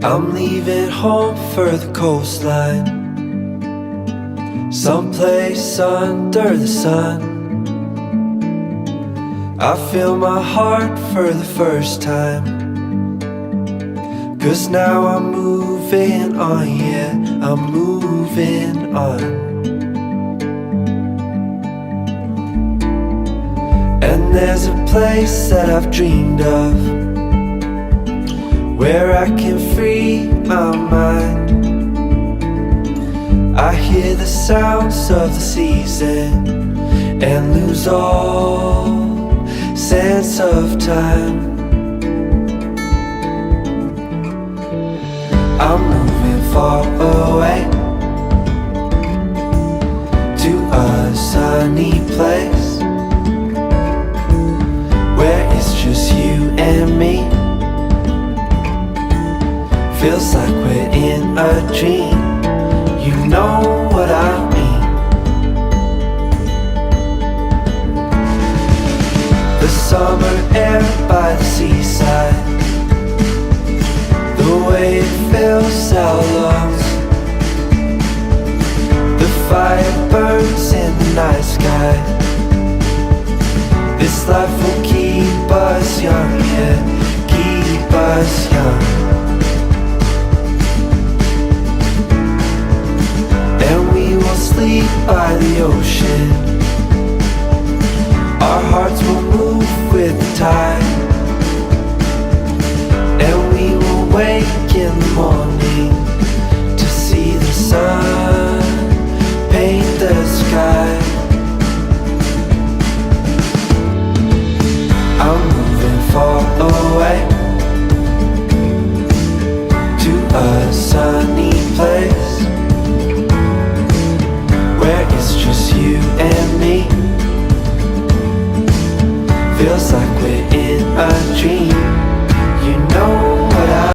I'm leaving home for the coastline, someplace under the sun. I feel my heart for the first time, 'cause now I'm moving on, yeah, I'm moving on. And there's a place that I've dreamed of, where I can free my mind. I hear the sounds of the season and lose all sense of time. I'm moving far away to a sunny place where it's just you and me. Feels like we're in a dream, you know what I mean. The summer air by the seaside, the way it fills our lungs. The fire burns in the night sky. This life will keep us young, yeah, keep us young. Sleep by the ocean, our hearts will move with the tide, and we will wake in the morning to see the sun